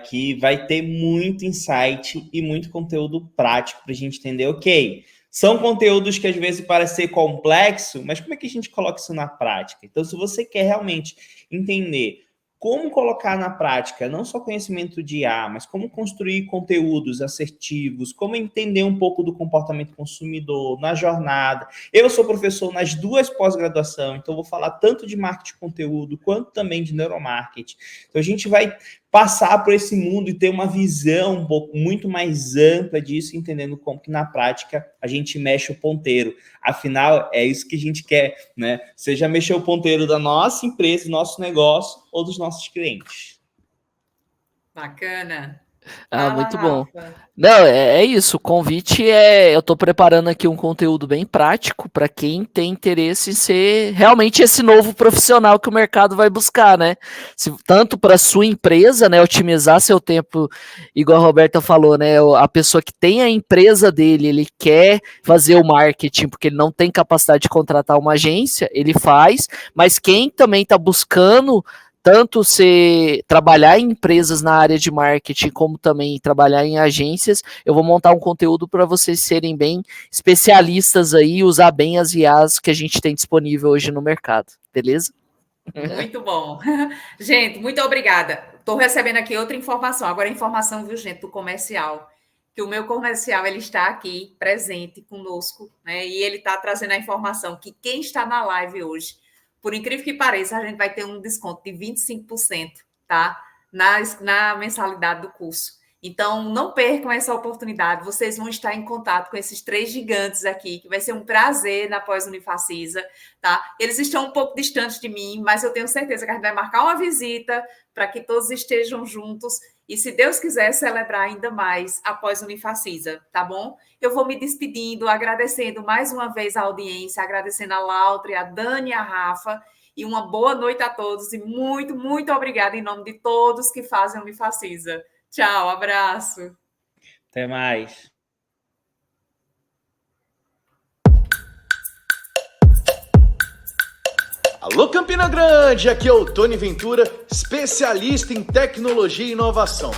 que vai ter muito insight e muito conteúdo prático para a gente entender, ok, são conteúdos que às vezes parecem ser complexo, mas como é que a gente coloca isso na prática? Então, se você quer realmente entender como colocar na prática, não só conhecimento de IA, mas como construir conteúdos assertivos, como entender um pouco do comportamento consumidor na jornada. Eu sou professor nas 2 pós-graduações, então vou falar tanto de marketing de conteúdo, quanto também de neuromarketing. Então a gente vai passar por esse mundo e ter uma visão um pouco muito mais ampla disso, entendendo como que na prática a gente mexe o ponteiro. Afinal, é isso que a gente quer, né? Seja mexer o ponteiro da nossa empresa, do nosso negócio ou dos nossos clientes. Bacana. Muito bom. Não, é isso. O convite eu tô preparando aqui um conteúdo bem prático para quem tem interesse em ser realmente esse novo profissional que o mercado vai buscar, né? Tanto para sua empresa, né, otimizar seu tempo, igual a Roberta falou, né? A pessoa que tem a empresa dele, ele quer fazer o marketing porque ele não tem capacidade de contratar uma agência, ele faz, mas quem também está buscando tanto trabalhar em empresas na área de marketing, como também trabalhar em agências, eu vou montar um conteúdo para vocês serem bem especialistas aí, usar bem as IAs que a gente tem disponível hoje no mercado, beleza? Muito bom. Gente, muito obrigada. Estou recebendo aqui outra informação, agora a informação, viu, gente, do comercial, que o meu comercial, ele está aqui presente conosco, né, e ele está trazendo a informação que quem está na live hoje, por incrível que pareça, a gente vai ter um desconto de 25%, tá? Na mensalidade do curso. Então, não percam essa oportunidade. Vocês vão estar em contato com esses 3 gigantes aqui, que vai ser um prazer na pós-Unifacisa, tá? Eles estão um pouco distantes de mim, mas eu tenho certeza que a gente vai marcar uma visita para que todos estejam juntos e, se Deus quiser, celebrar ainda mais a pós-Unifacisa, tá bom? Eu vou me despedindo, agradecendo mais uma vez a audiência, agradecendo a Lautre, a Dani e a Rafa, e uma boa noite a todos, e muito, muito obrigada em nome de todos que fazem a Unifacisa. Tchau, abraço. Até mais. Alô Campina Grande, aqui é o Tony Ventura, especialista em tecnologia e inovação.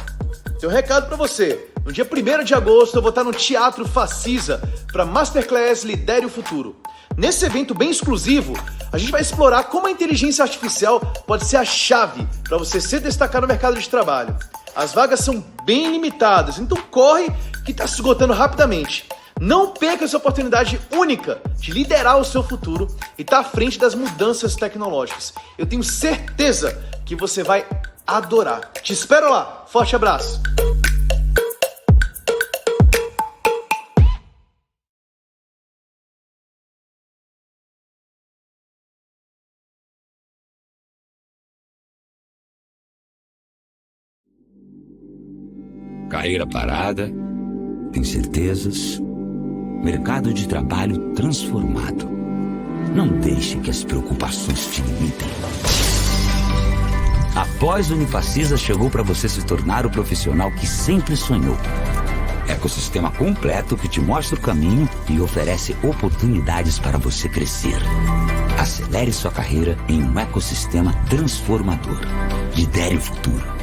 Tenho um recado para você. No dia 1º de agosto eu vou estar no Teatro Facisa para Masterclass Lidere o Futuro. Nesse evento bem exclusivo, a gente vai explorar como a inteligência artificial pode ser a chave para você se destacar no mercado de trabalho. As vagas são bem limitadas, então corre que está se esgotando rapidamente. Não perca essa oportunidade única de liderar o seu futuro e estar à frente das mudanças tecnológicas. Eu tenho certeza que você vai adorar. Te espero lá. Forte abraço. Carreira parada, incertezas, mercado de trabalho transformado. Não deixe que as preocupações te limitem. A pós-Unifacisa chegou para você se tornar o profissional que sempre sonhou. Ecossistema completo que te mostra o caminho e oferece oportunidades para você crescer. Acelere sua carreira em um ecossistema transformador. Lidere o futuro.